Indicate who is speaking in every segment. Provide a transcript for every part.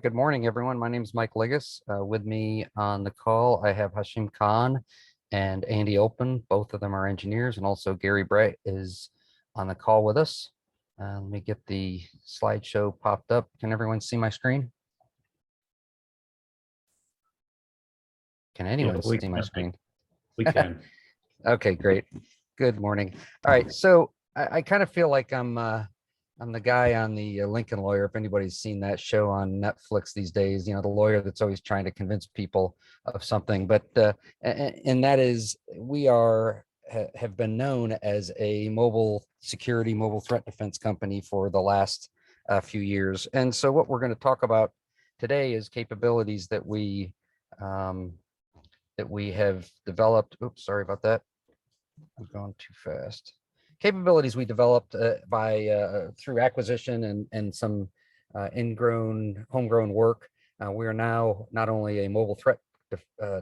Speaker 1: Good morning, everyone. My name is Mike Ligas. With me on the call, I have Hashim Khan and Andy Open. Both of them are engineers, and also Gary Bray is on the call with us. Let me get the slideshow popped up. Can everyone see my screen? Can anyone see my screen?
Speaker 2: We can.
Speaker 1: Okay, great. Good morning. All right, so I kind of feel like I'm the guy on the Lincoln Lawyer. If anybody's seen that show on Netflix these days, the lawyer that's always trying to convince people of something. But and that is, we have been known as a mobile security, mobile threat defense company for the last few years. And so what we're going to talk about today is capabilities that we have developed. Oops, sorry about that. I'm going too fast. Capabilities we developed through acquisition and some homegrown work. We are now not only a mobile threat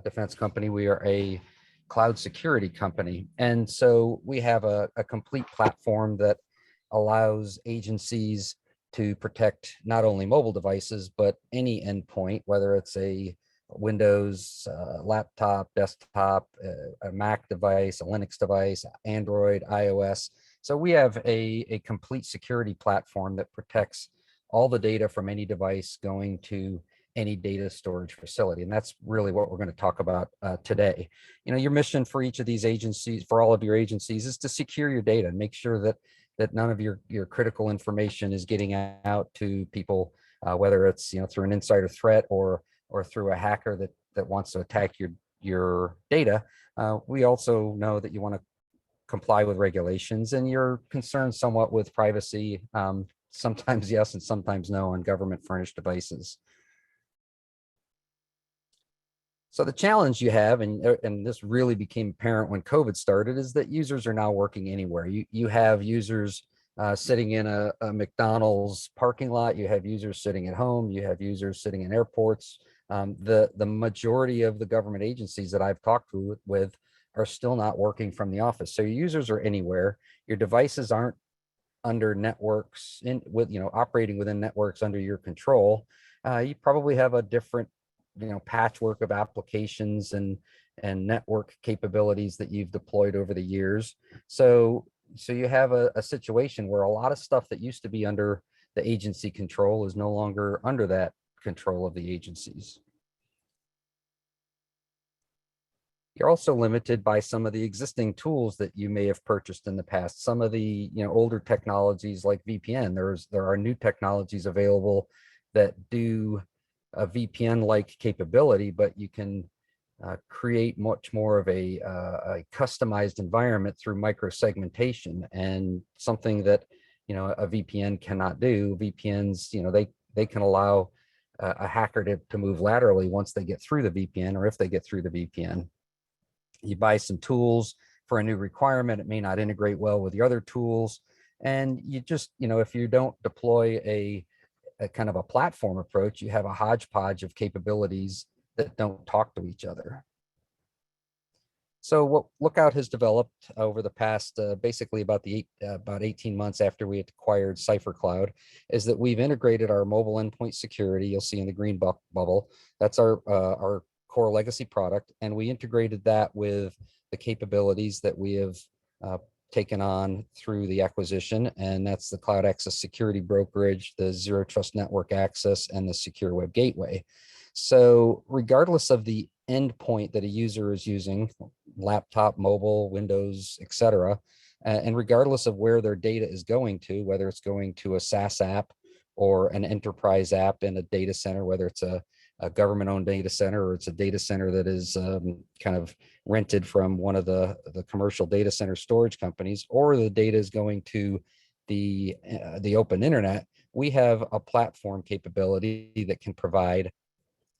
Speaker 1: defense company, we are a cloud security company. And so we have a complete platform that allows agencies to protect not only mobile devices, but any endpoint, whether it's a Windows, laptop, desktop, a Mac device, a Linux device, Android, iOS. So we have a complete security platform that protects all the data from any device going to any data storage facility. And that's really what we're going to talk about today. Your mission for each of these agencies, for all of your agencies, is to secure your data and make sure that none of your critical information is getting out to people, whether it's through an insider threat or through a hacker that wants to attack your data. We also know that you want to comply with regulations, and you're concerned somewhat with privacy, sometimes yes and sometimes no, on government furnished devices. So the challenge you have, and this really became apparent when COVID started, is that users are now working anywhere. You have users sitting in a McDonald's parking lot. You have users sitting at home. You have users sitting in airports. The majority of the government agencies that I've talked with are still not working from the office. So your users are anywhere. Your devices aren't under networks operating within networks under your control. You probably have a different patchwork of applications and network capabilities that you've deployed over the years. So you have a situation where a lot of stuff that used to be under the agency control is no longer under that control of the agencies. You're also limited by some of the existing tools that you may have purchased in the past. Some of the older technologies like VPN. There are new technologies available that do a VPN-like capability, but you can create much more of a customized environment through microsegmentation, and something that a VPN cannot do. VPNs, they can allow a hacker to move laterally once they get through the VPN, or if they get through the VPN. You buy some tools for a new requirement, it may not integrate well with your other tools, and you just if you don't deploy a kind of a platform approach, you have a hodgepodge of capabilities that don't talk to each other. So what Lookout has developed over the past basically about 18 months after we had acquired Cipher Cloud is that we've integrated our mobile endpoint security. You'll see in the green bubble, that's our core legacy product, and we integrated that with the capabilities that we have taken on through the acquisition, and that's the Cloud Access Security Brokerage, the Zero Trust Network Access, and the Secure Web Gateway. So regardless of the endpoint that a user is using, laptop, mobile, Windows, etc., and regardless of where their data is going to, whether it's going to a SaaS app or an enterprise app in a data center, whether it's a government-owned data center or it's a data center that is kind of rented from one of the commercial data center storage companies, or the data is going to the open internet, we have a platform capability that can provide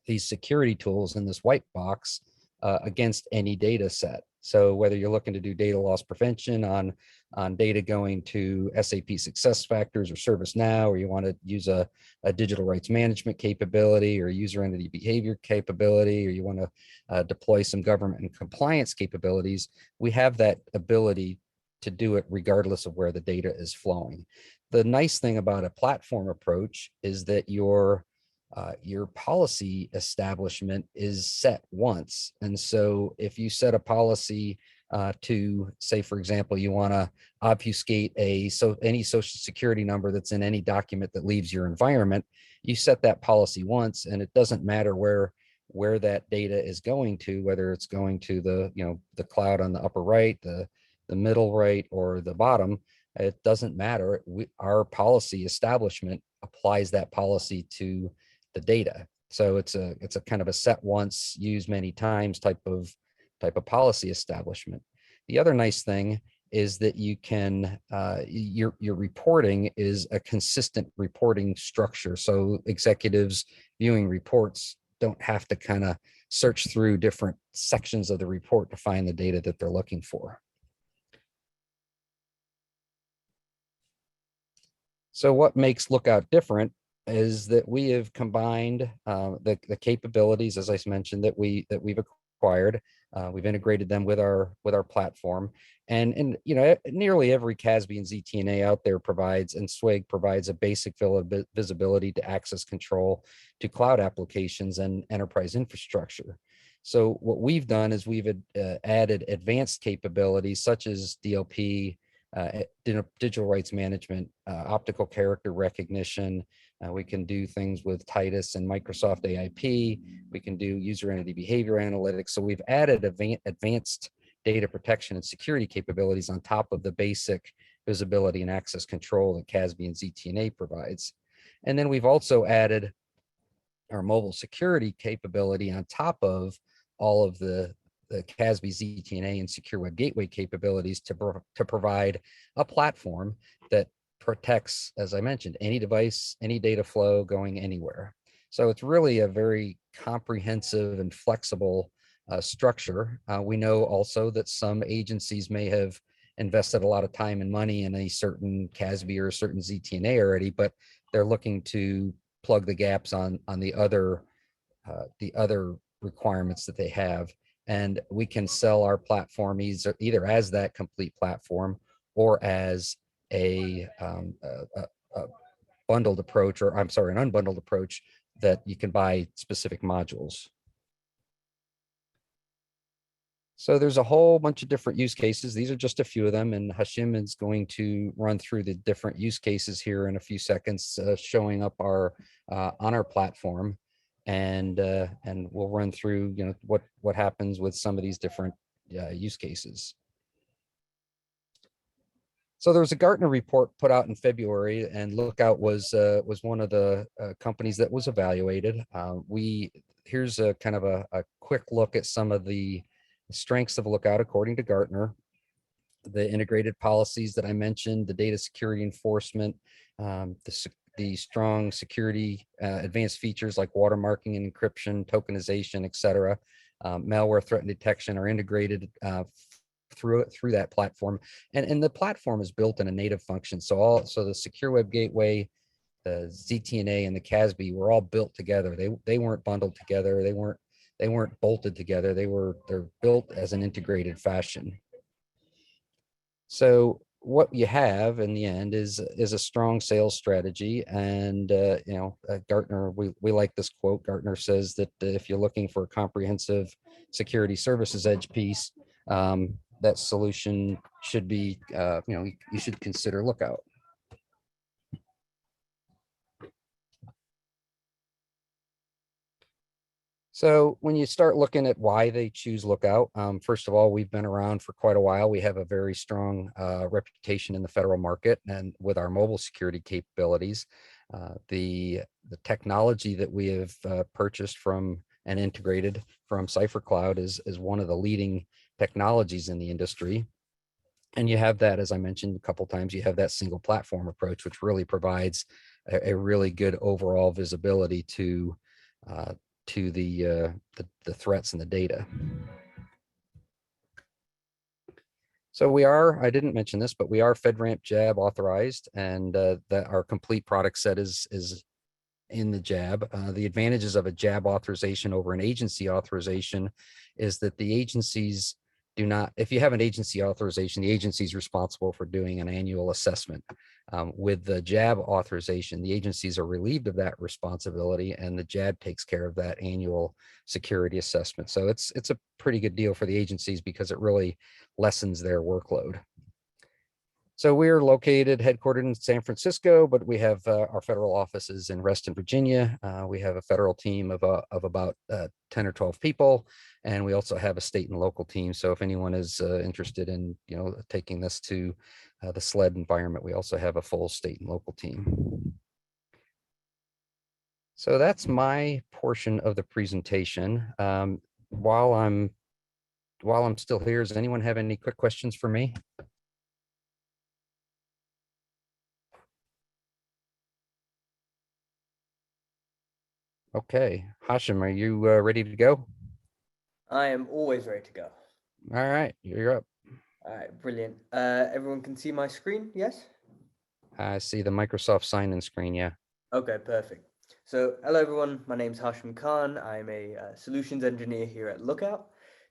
Speaker 1: these security tools in this white box against any data set. So whether you're looking to do data loss prevention on data going to SAP SuccessFactors or ServiceNow, or you want to use a digital rights management capability or user entity behavior capability, or you want to deploy some government and compliance capabilities, we have that ability to do it regardless of where the data is flowing. The nice thing about a platform approach is that your your policy establishment is set once. And so if you set a policy to say, for example, you want to obfuscate any social security number that's in any document that leaves your environment, you set that policy once, and it doesn't matter where that data is going to, whether it's going to the cloud on the upper right, the middle right, or the bottom. It doesn't matter. Our policy establishment applies that policy to the data. So it's a kind of a set once, use many times type of policy establishment. The other nice thing is that you can your reporting is a consistent reporting structure. So executives viewing reports don't have to kind of search through different sections of the report to find the data that they're looking for. So what makes Lookout different is that we have combined the capabilities, as I mentioned, that we've acquired. We've integrated them with our platform, and nearly every CASB and ZTNA out there provides, and SWIG provides, a basic visibility to access control to cloud applications and enterprise infrastructure. So what we've done is we've added advanced capabilities such as DLP, digital rights management, optical character recognition. We can do things with Titus and Microsoft AIP. We can do user entity behavior analytics. So we've added advanced data protection and security capabilities on top of the basic visibility and access control that CASB and ZTNA provides. And then we've also added our mobile security capability on top of all of the CASB, ZTNA, and Secure Web Gateway capabilities to provide a platform that protects, as I mentioned, any device, any data flow going anywhere. So it's really a very comprehensive and flexible structure. We know also that some agencies may have invested a lot of time and money in a certain CASB or a certain ZTNA already, but they're looking to plug the gaps on the other requirements that they have. And we can sell our platform either as that complete platform or as a bundled approach, or I'm sorry, an unbundled approach that you can buy specific modules. So there's a whole bunch of different use cases. These are just a few of them, and Hashim is going to run through the different use cases here in a few seconds, showing up on our platform, and we'll run through what happens with some of these different use cases. So there was a Gartner report put out in February, and Lookout was one of the companies that was evaluated. Here's a kind of a quick look at some of the strengths of Lookout according to Gartner. The integrated policies that I mentioned, the data security enforcement, the strong security, advanced features like watermarking and encryption, tokenization, etc. Malware threat detection are integrated through that platform, and the platform is built in a native function. So the Secure Web Gateway, the ZTNA, and the CASB were all built together. They weren't bundled together. They weren't bolted together. They're built as an integrated fashion. So what you have in the end is a strong sales strategy. And Gartner, we like this quote. Gartner says that if you're looking for a comprehensive security services edge piece, that solution should be, you should consider Lookout. So when you start looking at why they choose Lookout, first of all, we've been around for quite a while. We have a very strong reputation in the federal market, and with our mobile security capabilities, the technology that we have purchased from and integrated from Cipher Cloud is one of the leading technologies in the industry. And you have that, as I mentioned a couple of times, you have that single platform approach, which really provides a really good overall visibility to the threats and the data. So I didn't mention this, but we are FedRAMP JAB authorized, and that our complete product set is in the JAB. The advantages of a JAB authorization over an agency authorization is that the agency's do not, if you have an agency authorization, the agency is responsible for doing an annual assessment. With the JAB authorization, the agencies are relieved of that responsibility, and the JAB takes care of that annual security assessment. So it's a pretty good deal for the agencies because it really lessens their workload. So we're located, headquartered in San Francisco, but we have our federal offices in Reston, Virginia. We have a federal team of about 10 or 12 people, and we also have a state and local team. So if anyone is interested in, taking this to the SLED environment, we also have a full state and local team. So that's my portion of the presentation. While I'm still here, does anyone have any quick questions for me? Okay, Hashim, are you ready to go?
Speaker 2: I am always ready to go.
Speaker 1: All right, you're up.
Speaker 2: All right, brilliant. Everyone can see my screen, yes?
Speaker 1: I see the Microsoft sign-in screen, yeah.
Speaker 2: Okay, perfect. So, hello everyone, my name's Hashim Khan. I'm a solutions engineer here at Lookout.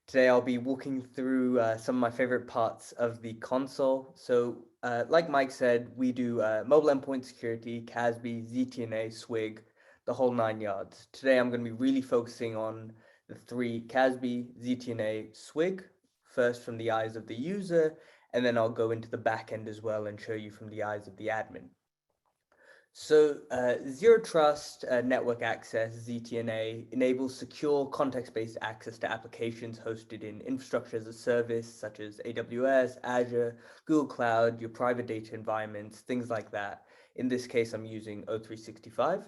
Speaker 2: Today I'll be walking through some of my favorite parts of the console. So, like Mike said, we do mobile endpoint security, CASB, ZTNA, SWIG, the whole 9 yards. Today I'm going to be really focusing on the three CASB, ZTNA, SWIG, first from the eyes of the user, and then I'll go into the back end as well and show you from the eyes of the admin. So Zero Trust Network Access, ZTNA, enables secure context-based access to applications hosted in infrastructure as a service, such as AWS, Azure, Google Cloud, your private data environments, things like that. In this case, I'm using O365.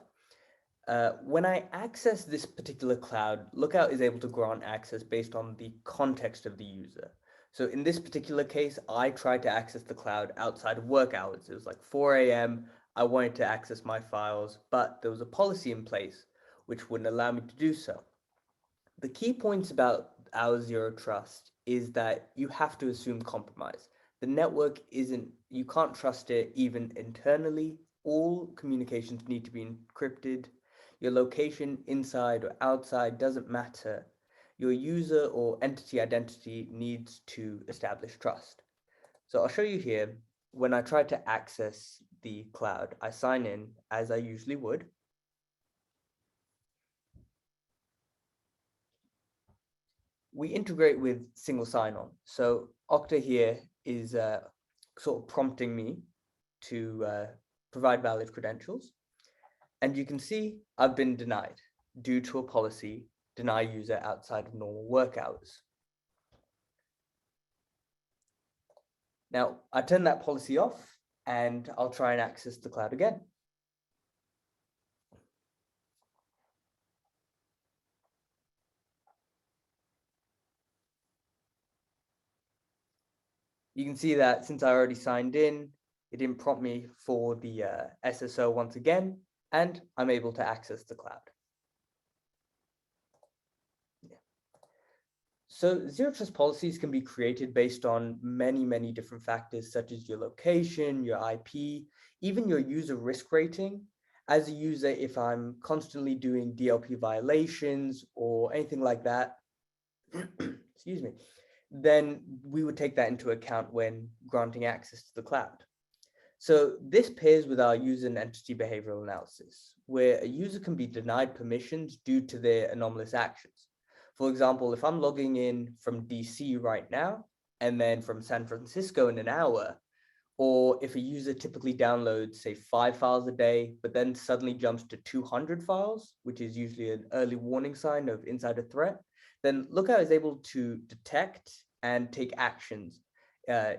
Speaker 2: When I access this particular cloud, Lookout is able to grant access based on the context of the user. So in this particular case, I tried to access the cloud outside of work hours. It was like 4 a.m. I wanted to access my files, but there was a policy in place which wouldn't allow me to do so. The key points about our zero trust is that you have to assume compromise. The network isn't, you can't trust it even internally. All communications need to be encrypted. Your location, inside or outside, doesn't matter. Your user or entity identity needs to establish trust. So I'll show you here, when I try to access the cloud, I sign in as I usually would. We integrate with single sign-on. So Okta here is sort of prompting me to provide valid credentials. And you can see I've been denied due to a policy, deny user outside of normal work hours. Now, I turn that policy off and I'll try and access the cloud again. You can see that since I already signed in, it didn't prompt me for the SSO once again, and I'm able to access the cloud. So zero trust policies can be created based on many different factors, such as your location, your IP, even your user risk rating. As a user, if I'm constantly doing DLP violations or anything like that, excuse me, then we would take that into account when granting access to the cloud. So this pairs with our user and entity behavioral analysis, where a user can be denied permissions due to their anomalous actions. For example, if I'm logging in from DC right now, and then from San Francisco in an hour, or if a user typically downloads, say, 5 files a day, but then suddenly jumps to 200 files, which is usually an early warning sign of insider threat, then Lookout is able to detect and take actions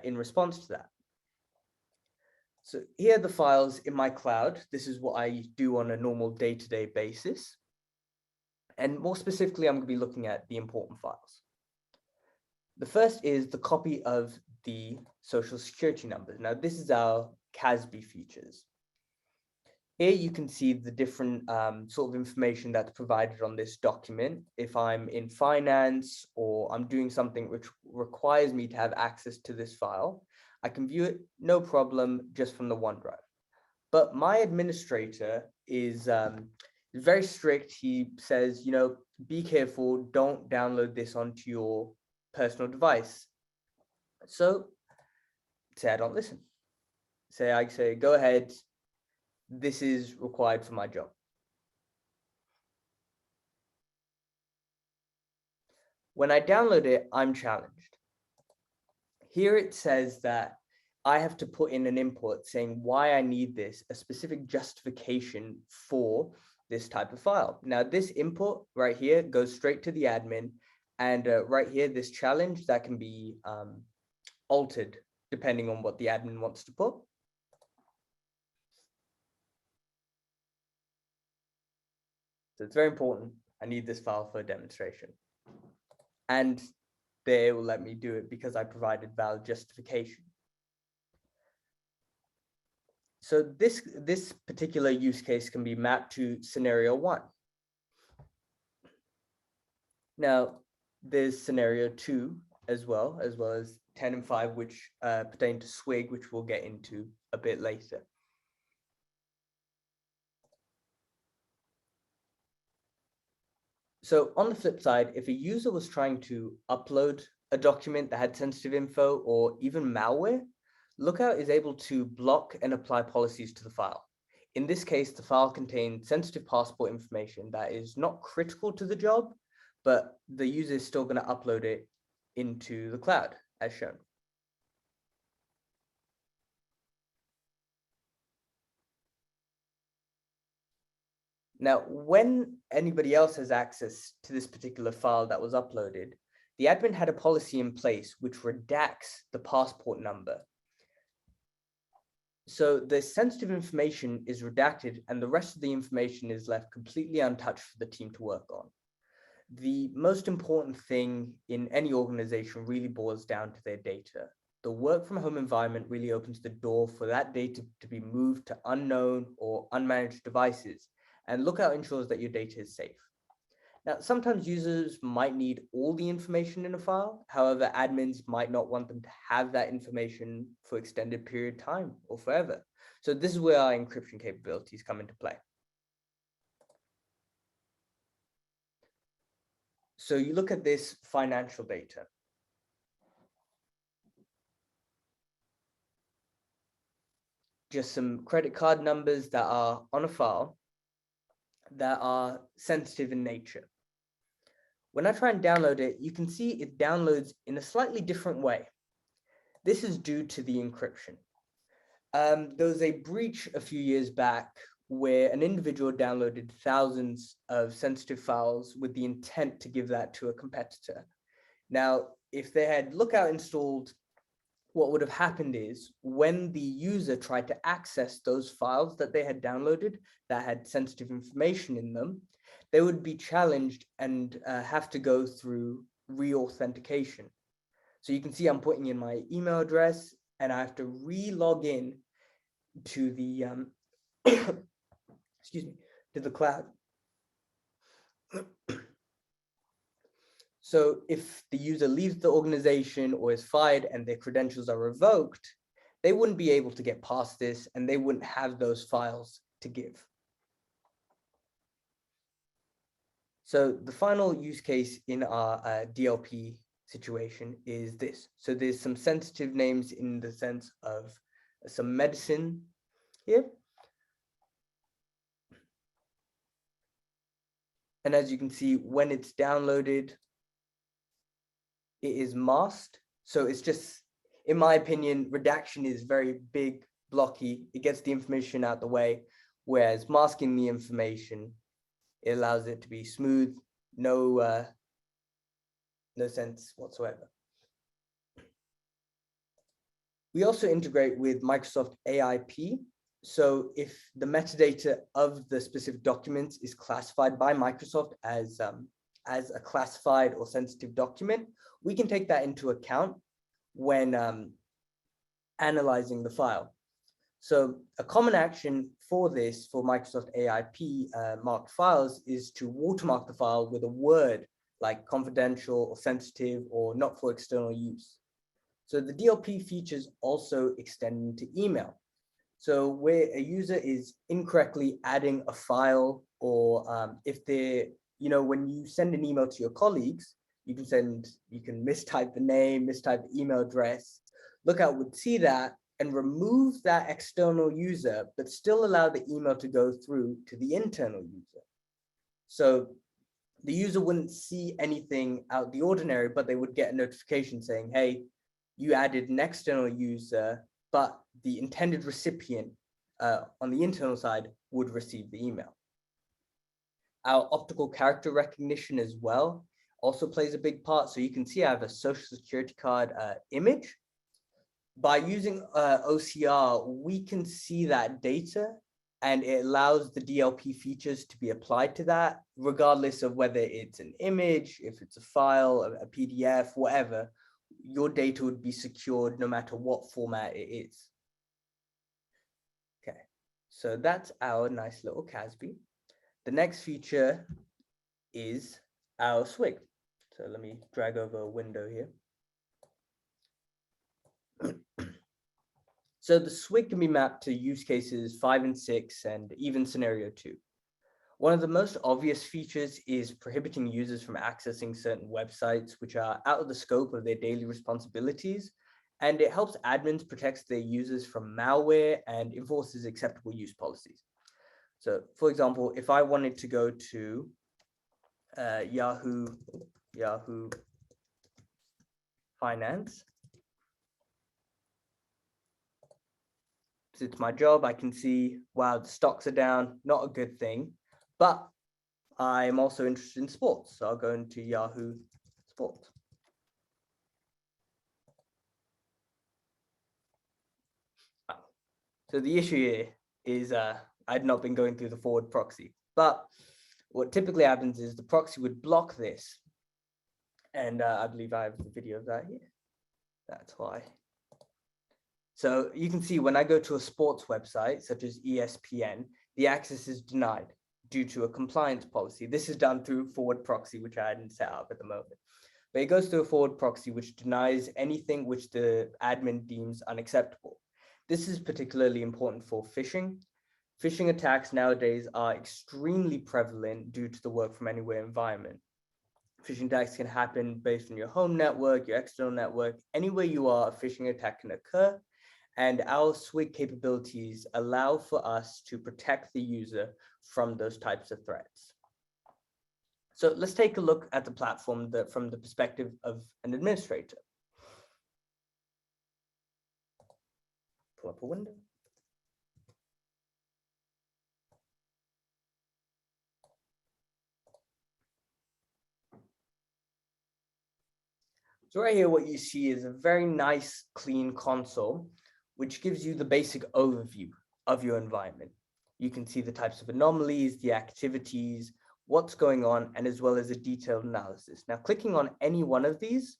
Speaker 2: in response to that. So here are the files in my cloud. This is what I do on a normal day-to-day basis. And more specifically, I'm going to be looking at the important files. The first is the copy of the social security number. Now, this is our CASB features. Here you can see the different sort of information that's provided on this document. If I'm in finance or I'm doing something which requires me to have access to this file, I can view it, no problem, just from the OneDrive. But my administrator is very strict. He says, be careful, don't download this onto your personal device. So say I don't listen. I say, go ahead, this is required for my job. When I download it, I'm challenged. Here it says that I have to put in an input saying why I need this, a specific justification for this type of file. Now, this input right here goes straight to the admin, and right here, this challenge that can be altered depending on what the admin wants to put. So it's very important. I need this file for a demonstration. And they will let me do it because I provided valid justification. So this particular use case can be mapped to scenario 1. Now, there's scenario 2 as well as 10 and 5, which pertain to SWIG, which we'll get into a bit later. So on the flip side, if a user was trying to upload a document that had sensitive info or even malware, Lookout is able to block and apply policies to the file. In this case, the file contains sensitive passport information that is not critical to the job, but the user is still going to upload it into the cloud, as shown. Now, when anybody else has access to this particular file that was uploaded, the admin had a policy in place which redacts the passport number. So the sensitive information is redacted and the rest of the information is left completely untouched for the team to work on. The most important thing in any organization really boils down to their data. The work from home environment really opens the door for that data to be moved to unknown or unmanaged devices, and Lookout ensures that your data is safe. Now, sometimes users might need all the information in a file. However, admins might not want them to have that information for extended period of time or forever. So this is where our encryption capabilities come into play. So you look at this financial data. Just some credit card numbers that are on a file that are sensitive in nature. When I try and download it, you can see it downloads in a slightly different way. This is due to the encryption. There was a breach a few years back where an individual downloaded thousands of sensitive files with the intent to give that to a competitor. Now, if they had Lookout installed, what would have happened is when the user tried to access those files that they had downloaded that had sensitive information in them, they would be challenged and have to go through re-authentication. So you can see I'm putting in my email address and I have to re-log in to the excuse me, to the cloud. So if the user leaves the organization or is fired and their credentials are revoked, they wouldn't be able to get past this and they wouldn't have those files to give. So the final use case in our DLP situation is this. So there's some sensitive names in the sense of some medicine here. And as you can see, when it's downloaded, it is masked. So it's just, in my opinion, redaction is very big, blocky. It gets the information out the way, whereas masking the information, it allows it to be smooth, no sense whatsoever. We also integrate with Microsoft AIP. So if the metadata of the specific documents is classified by Microsoft as a classified or sensitive document, we can take that into account when analyzing the file. So a common action for this, for Microsoft AIP marked files, is to watermark the file with a word like confidential or sensitive or not for external use. So the DLP features also extend into email. So where a user is incorrectly adding a file, or if they're, when you send an email to your colleagues, you can mistype the name, mistype the email address, Lookout would see that and remove that external user, but still allow the email to go through to the internal user. So the user wouldn't see anything out of the ordinary, but they would get a notification saying, hey, you added an external user, but the intended recipient on the internal side would receive the email. Our optical character recognition as well also plays a big part. So you can see I have a social security card image. By using OCR, we can see that data, and it allows the DLP features to be applied to that, regardless of whether it's an image, if it's a file, a PDF, whatever. Your data would be secured no matter what format it is. Okay, so that's our nice little CASB. The next feature is our SWIG. So let me drag over a window here. So the SWIG can be mapped to use cases 5 and 6 and even scenario 2. One of the most obvious features is prohibiting users from accessing certain websites which are out of the scope of their daily responsibilities, and it helps admins protect their users from malware and enforces acceptable use policies. So for example, if I wanted to go to Yahoo Finance, it's my job, I can see, wow, the stocks are down, not a good thing, but I'm also interested in sports, so I'll go into Yahoo Sports. So the issue here is I'd not been going through the forward proxy, but what typically happens is the proxy would block this, and I believe I have the video of that here. That's why. So you can see when I go to a sports website, such as ESPN, the access is denied due to a compliance policy. This is done through forward proxy, which I hadn't set up at the moment. But it goes through a forward proxy, which denies anything which the admin deems unacceptable. This is particularly important for phishing. Phishing attacks nowadays are extremely prevalent due to the work from anywhere environment. Phishing attacks can happen based on your home network, your external network, anywhere you are, a phishing attack can occur. And our SWIG capabilities allow for us to protect the user from those types of threats. So let's take a look at the platform from the perspective of an administrator. Pull up a window. So right here, what you see is a very nice, clean console, which gives you the basic overview of your environment. You can see the types of anomalies, the activities, what's going on, and as well as a detailed analysis. Now, clicking on any one of these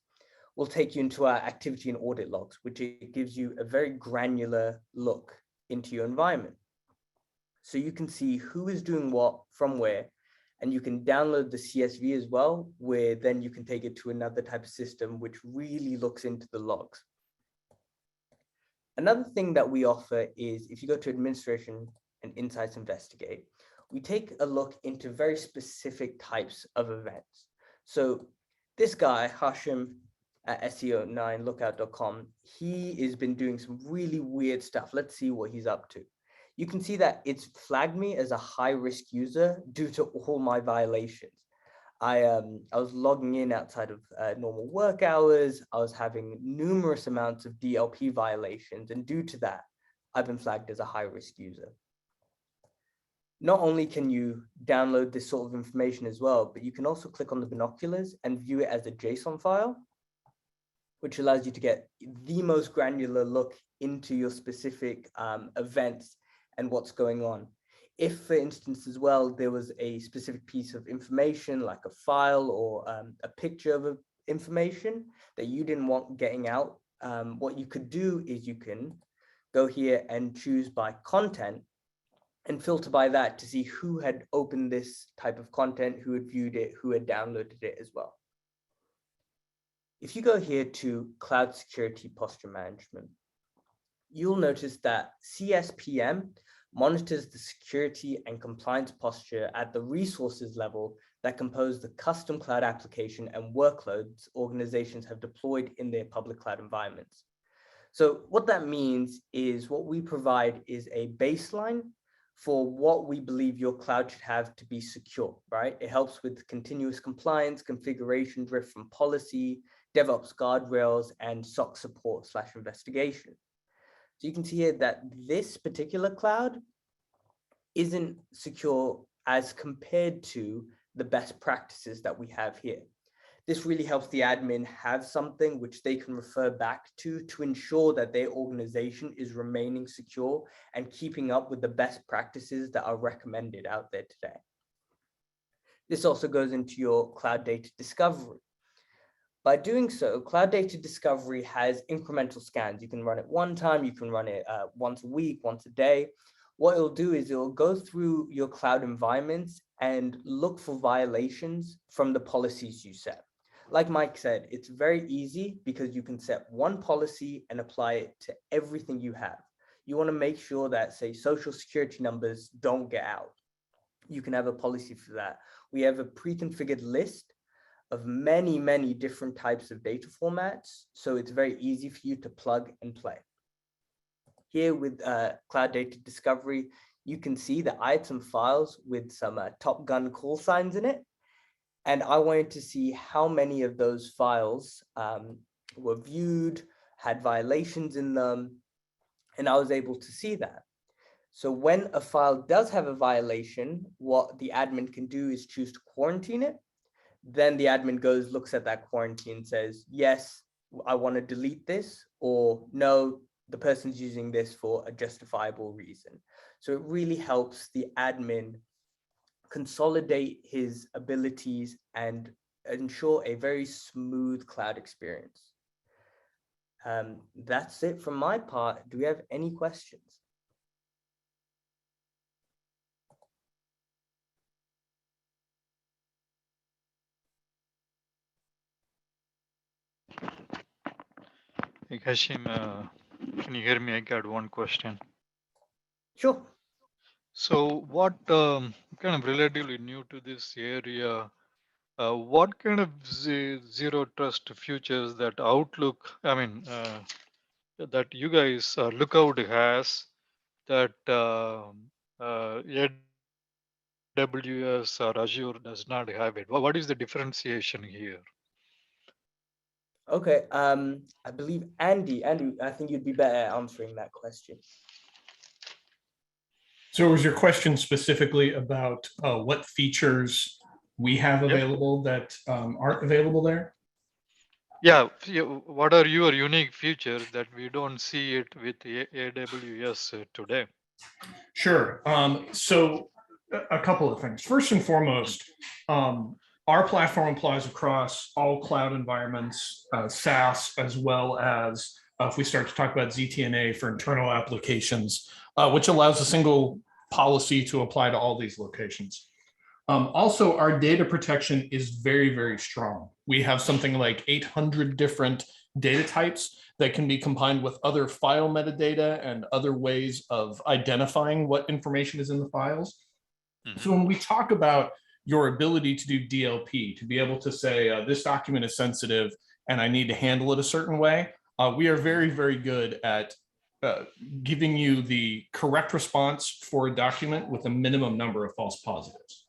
Speaker 2: will take you into our activity and audit logs, which it gives you a very granular look into your environment. So you can see who is doing what from where, and you can download the CSV as well, where then you can take it to another type of system which really looks into the logs. Another thing that we offer is if you go to Administration and Insights Investigate, we take a look into very specific types of events. So this guy, Hashim at SEO9lookout.com, he has been doing some really weird stuff. Let's see what he's up to. You can see that it's flagged me as a high-risk user due to all my violations. I was logging in outside of normal work hours. I was having numerous amounts of DLP violations, and due to that, I've been flagged as a high-risk user. Not only can you download this sort of information as well, but you can also click on the binoculars and view it as a JSON file, which allows you to get the most granular look into your specific events and what's going on. If, for instance, as well, there was a specific piece of information like a file or a picture of information that you didn't want getting out, what you could do is you can go here and choose by content and filter by that to see who had opened this type of content, who had viewed it, who had downloaded it as well. If you go here to Cloud Security Posture Management, you'll notice that CSPM monitors the security and compliance posture at the resources level that compose the custom cloud application and workloads organizations have deployed in their public cloud environments. So what that means is what we provide is a baseline for what we believe your cloud should have to be secure, right? It helps with continuous compliance, configuration drift from policy, DevOps guardrails, and SOC support / investigation. So you can see here that this particular cloud isn't secure as compared to the best practices that we have here. This really helps the admin have something which they can refer back to ensure that their organization is remaining secure and keeping up with the best practices that are recommended out there today. This also goes into your cloud data discovery. By doing so, cloud data discovery has incremental scans. You can run it one time, you can run it once a week, once a day. What it'll do is it'll go through your cloud environments and look for violations from the policies you set. Like Mike said, it's very easy because you can set one policy and apply it to everything you have. You want to make sure that, say, social security numbers don't get out. You can have a policy for that. We have a pre-configured list of many, many different types of data formats. So it's very easy for you to plug and play. Here with Cloud Data Discovery, you can see that I had some files with some Top Gun call signs in it. And I wanted to see how many of those files were viewed, had violations in them, and I was able to see that. So when a file does have a violation, what the admin can do is choose to quarantine it. Then the admin goes, looks at that quarantine, says, yes, I want to delete this, or no, the person's using this for a justifiable reason. So it really helps the admin consolidate his abilities and ensure a very smooth cloud experience. That's it from my part. Do we have any questions?
Speaker 3: Hey, Hashim, can you hear me? I got one question.
Speaker 2: Sure.
Speaker 3: So, what kind of relatively new to this area? What kind of zero trust features that Outlook, that you guys Lookout has that AWS or Azure does not have it? What is the differentiation here?
Speaker 2: Okay. I believe Andy, I think you'd be better at answering that question.
Speaker 4: So was your question specifically about what features we have available that aren't available there?
Speaker 3: Yeah, what are your unique features that we don't see it with AWS today?
Speaker 4: Sure. So a couple of things. First and foremost, our platform applies across all cloud environments, SaaS, as well as if we start to talk about ZTNA for internal applications, which allows a single policy to apply to all these locations. Also, our data protection is very, very strong. We have something like 800 different data types that can be combined with other file metadata and other ways of identifying what information is in the files. So when we talk about your ability to do DLP, to be able to say, this document is sensitive and I need to handle it a certain way, we are very, very good at giving you the correct response for a document with a minimum number of false positives.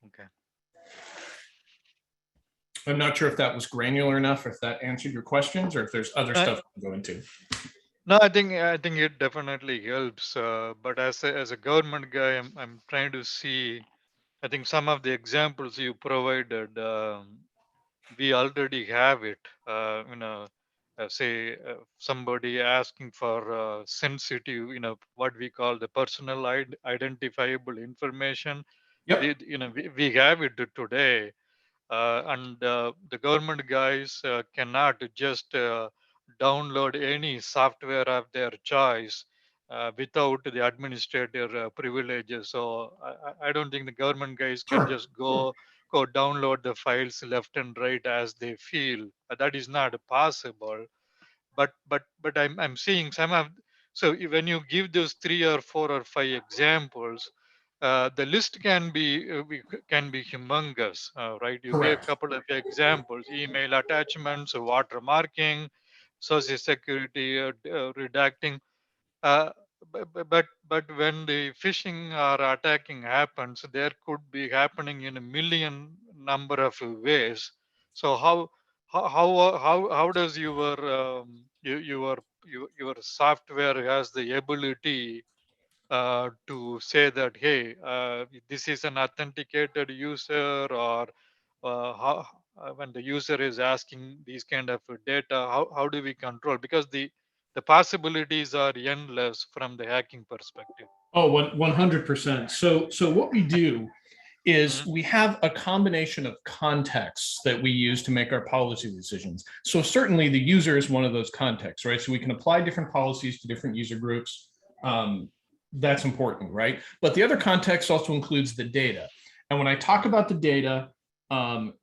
Speaker 3: Okay.
Speaker 4: I'm not sure if that was granular enough, if that answered your questions, or if there's other stuff to go into.
Speaker 3: No, I think it definitely helps. But as a government guy, I'm trying to see. I think some of the examples you provided, we already have it. Say somebody asking for sensitive, what we call the personal identifiable information.
Speaker 4: Yep.
Speaker 3: We have it today. And the government guys cannot just download any software of their choice without the administrator privileges. So I don't think the government guys can just go download the files left and right as they feel. That is not possible. But I'm seeing some of, so when you give those 3 or 4 or 5 examples, the list can be humongous, right? You gave a
Speaker 4: Correct.
Speaker 3: couple of examples: email attachments, watermarking, social security redacting. Uh, but when the phishing or attacking happens, there could be happening in a million number of ways. So how does your software has the ability to say that, hey, this is an authenticated user, or when the user is asking these kind of data, how do we control? Because the possibilities are endless from the hacking perspective.
Speaker 4: Oh, 100%. So what we do is
Speaker 3: Mhm.
Speaker 4: we have a combination of contexts that we use to make our policy decisions. So certainly the user is one of those contexts, right? So we can apply different policies to different user groups. That's important, right? But the other context also includes the data. And when I talk about the data, um,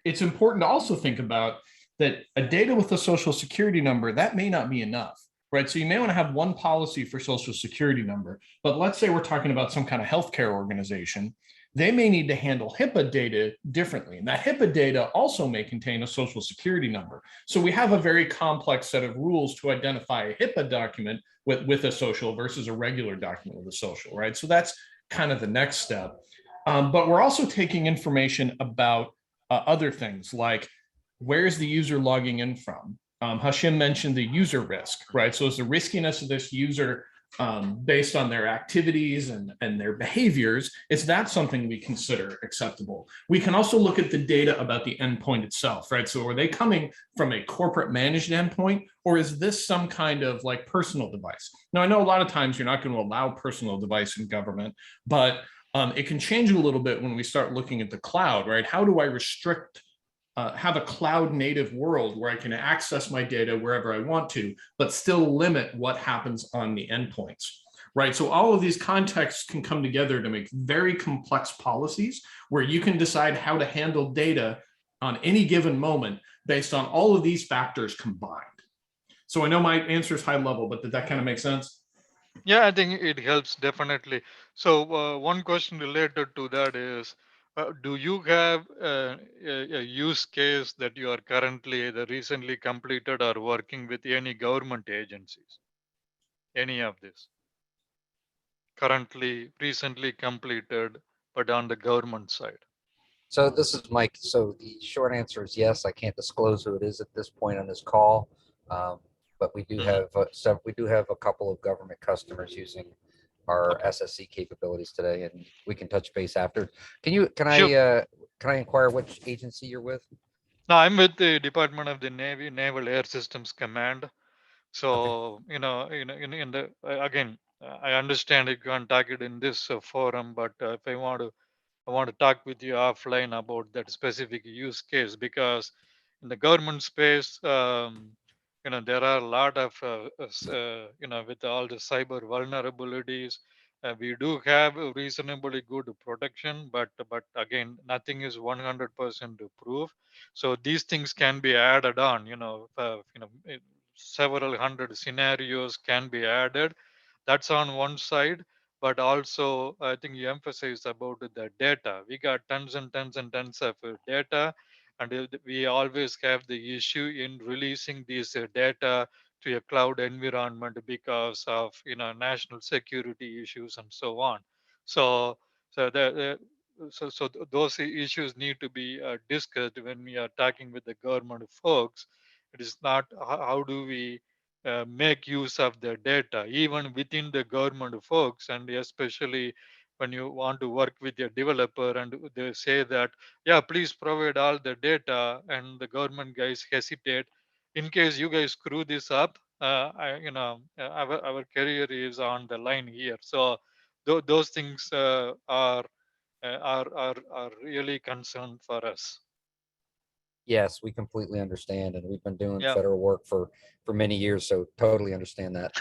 Speaker 4: it's important to also think about that a data with a social security number, that may not be enough, right? So you may want to have one policy for social security number, but let's say we're talking about some kind of healthcare organization. They may need to handle HIPAA data differently. And that HIPAA data also may contain a social security number. So we have a very complex set of rules to identify a HIPAA document with a social versus a regular document with a social, right? So that's kind of the next step. But we're also taking information about other things like where's the user logging in from? Hashim mentioned the user risk, right? So is the riskiness of this user based on their activities and their behaviors, is that something we consider acceptable? We can also look at the data about the endpoint itself, right? So are they coming from a corporate managed endpoint, or is this some kind of like personal device? Now, I know a lot of times you're not going to allow personal device in government, but it can change a little bit when we start looking at the cloud, right? How do I restrict have a cloud native world where I can access my data wherever I want to, but still limit what happens on the endpoints, right? So all of these contexts can come together to make very complex policies where you can decide how to handle data on any given moment based on all of these factors combined. So I know my answer is high level, but did that kind of make sense?
Speaker 3: Yeah, I think it helps definitely. So one question related to that is, do you have a use case that you are currently either recently completed or working with any government agencies? Any of this currently, recently completed, but on the government side?
Speaker 1: So this is Mike. So the short answer is yes. I can't disclose who it is at this point on this call, but we do
Speaker 3: Mhm.
Speaker 1: have we do have a couple of government customers using our
Speaker 3: Okay,
Speaker 1: SSC capabilities today, and we can touch base after.
Speaker 3: sure.
Speaker 1: Can I inquire which agency you're with?
Speaker 3: Now I'm with the Department of the Navy, Naval Air Systems Command.
Speaker 1: Okay.
Speaker 3: So in the again, I understand you can't talk it in this forum, but if I want to talk with you offline about that specific use case, because in the government space, there are a lot of, with all the cyber vulnerabilities, we do have a reasonably good protection, but again, nothing is 100% proof. So these things can be added on. Several hundred scenarios can be added. That's on one side, but also I think you emphasized about the data. We got tons and tons and tons of data, and we always have the issue in releasing these data to a cloud environment because of national security issues and so on. So so those issues need to be discussed when we are talking with the government folks. It is not how do we make use of the data even within the government folks, and especially when you want to work with a developer and they say that, yeah, please provide all the data, and the government guys hesitate in case you guys screw this up. Our career is on the line here. So those things are really concern for us.
Speaker 1: Yes, we completely understand, and we've been doing
Speaker 3: Yeah.
Speaker 1: federal work for many years, so totally understand that.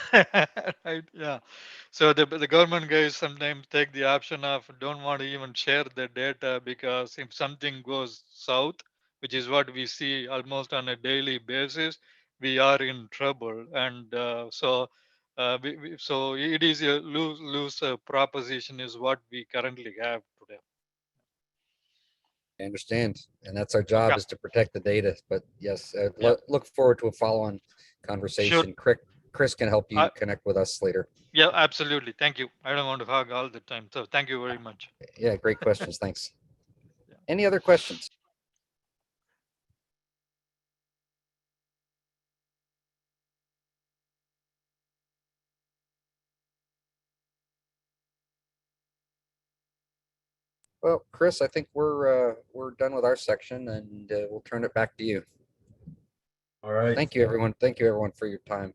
Speaker 3: Right. Yeah. So the government guys sometimes take the option of don't want to even share the data, because if something goes south, which is what we see almost on a daily basis, we are in trouble. And so So it is a lose proposition is what we currently have today.
Speaker 1: I understand. And that's our job,
Speaker 3: Okay.
Speaker 1: is to protect the data. But yes,
Speaker 3: Yeah.
Speaker 1: look forward to a follow-on
Speaker 3: Sure.
Speaker 1: conversation. Chris can help you connect with us later.
Speaker 3: Yeah, absolutely. Thank you. I don't want to hog all the time. So thank you very much.
Speaker 1: Yeah, great questions. Thanks.
Speaker 3: Yeah.
Speaker 1: Any other questions? Well, Chris, I think we're done with our section, and we'll turn it back to you.
Speaker 5: All right.
Speaker 1: Thank you, everyone. Thank you, everyone, for your time.